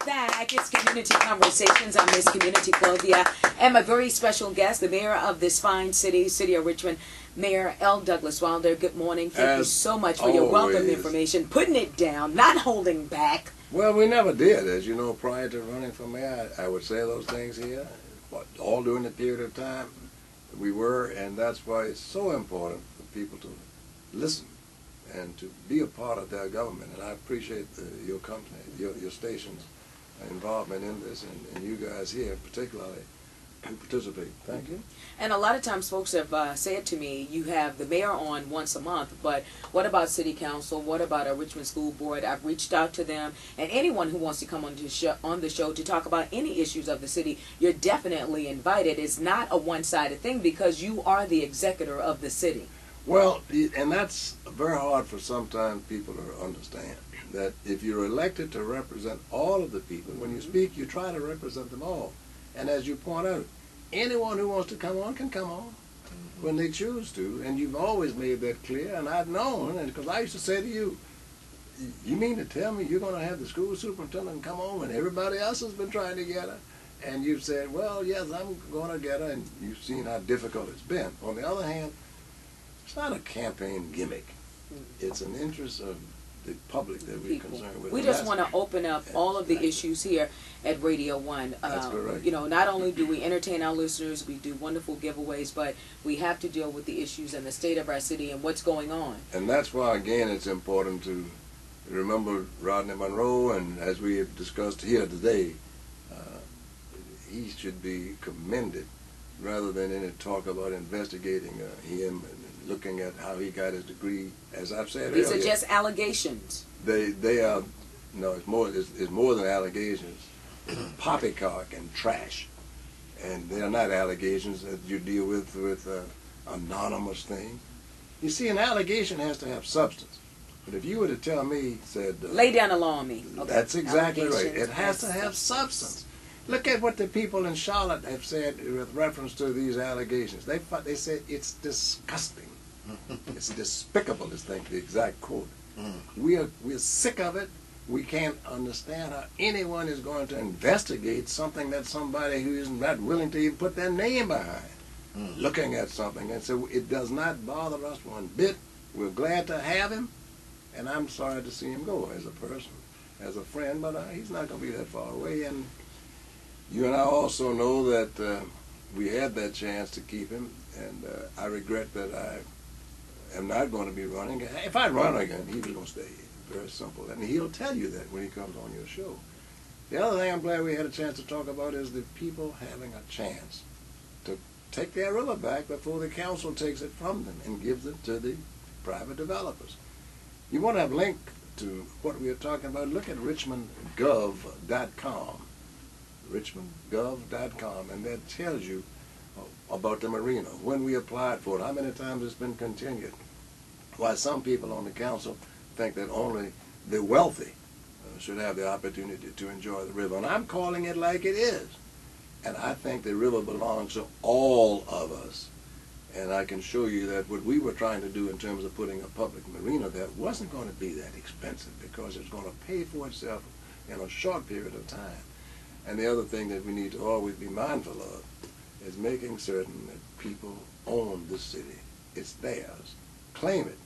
back. It's Community Conversations. I'm Miss Community Clovia, and my very special guest, the mayor of this fine city, City of Richmond, Mayor L. Douglas Wilder. Good morning. Thank you so much for your welcome information, putting it down, not holding back. Well, we never did. As you know, prior to running for mayor, I would say those things here, all during the period of time we were, and that's why it's so important for people to listen and to be a part of their government. And I appreciate your company, your station's involvement in this, and you guys here particularly who participate. Thank you. And a lot of times folks have said to me, you have the mayor on once a month, but what about city council? What about a Richmond School Board? I've reached out to them, and anyone who wants to come on the show to talk about any issues of the city, you're definitely invited. It's not a one-sided thing because you are the executor of the city. Well, and that's very hard for sometimes people to understand, that if you're elected to represent all of the people, when you speak, you try to represent them all. And as you point out, anyone who wants to come on can come on when they choose to, and you've always made that clear, and I've known, and because I used to say to you, you mean to tell me you're going to have the school superintendent come on when everybody else has been trying to get her? And you've said, well, yes, I'm going to get her, and you've seen how difficult it's been. On the other hand, it's not a campaign gimmick. It's an interest of the public that we're concerned with. We just want to open up all of the issues here at Radio 1. That's correct. You know, not only do we entertain our listeners, we do wonderful giveaways, but we have to deal with the issues and the state of our city and what's going on. And that's why, again, it's important to remember Rodney Monroe, and as we have discussed here today, he should be commended rather than any talk about investigating him and looking at how he got his degree. As I've said earlier, these are just allegations. They are, no, it's more than allegations. Poppycock and trash, and they are not allegations that you deal with anonymous thing. You see, an allegation has to have substance. But if you were to tell me, said, lay down the law on me. Okay. That's exactly right. It has to have substance. Look at what the people in Charlotte have said with reference to these allegations. They said it's disgusting. It's despicable, is the exact quote. We're sick of it. We can't understand how anyone is going to investigate something that somebody who is not willing to even put their name behind, looking at something. And so it does not bother us one bit. We're glad to have him, and I'm sorry to see him go as a person, as a friend, but he's not going to be that far away. And you and I also know that we had that chance to keep him, and I regret that I am not going to be running. If I run again, he's going to stay. Very simple. And he'll tell you that when he comes on your show. The other thing I'm glad we had a chance to talk about is the people having a chance to take their river back before the council takes it from them and gives it to the private developers. You want to have a link to what we are talking about? Look at richmondgov.com. richmondgov.com, and that tells you about the marina, when we applied for it, how many times it's been continued, why some people on the council think that only the wealthy should have the opportunity to enjoy the river. And I'm calling it like it is. And I think the river belongs to all of us. And I can show you that what we were trying to do in terms of putting a public marina there wasn't going to be that expensive, because it's going to pay for itself in a short period of time. And the other thing that we need to always be mindful of is making certain that people own the city. It's theirs. Claim it.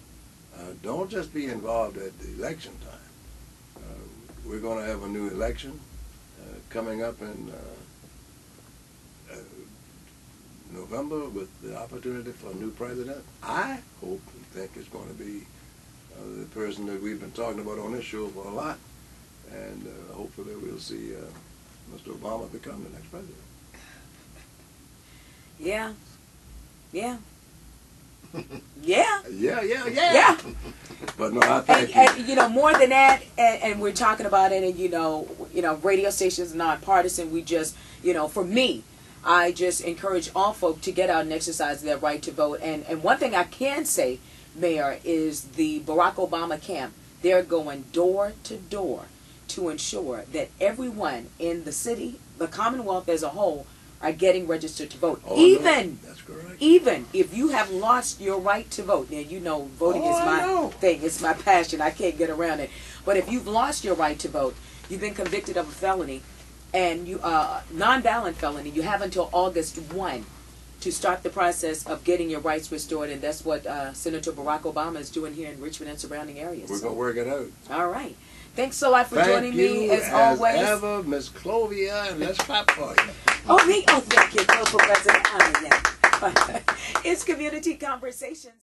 Don't just be involved at the election time. We're going to have a new election coming up in November with the opportunity for a new president. I hope and think it's going to be the person that we've been talking about on this show for a lot, and hopefully we'll see Mr. Obama become the next president. Yeah. Yeah. Yeah. Yeah. But no, I think and you know, more than that, and we're talking about it, and you know, radio stations are nonpartisan. We just, for me, I just encourage all folk to get out and exercise their right to vote. And one thing I can say, Mayor, is the Barack Obama camp, they're going door to door to ensure that everyone in the city, the Commonwealth as a whole, are getting registered to vote. That's correct. Even if you have lost your right to vote. Now, voting is my thing. It's my passion. I can't get around it. But if you've lost your right to vote, you've been convicted of a felony, and you non-violent felony, you have until August 1 to start the process of getting your rights restored, and that's what Senator Barack Obama is doing here in Richmond and surrounding areas. We're going to work it out. All right. Thanks a lot for joining me, as always. Thank you, as ever, Miss Clovia, and let's clap for you. Oh, me? Oh, thank you, President. It's Community Conversations.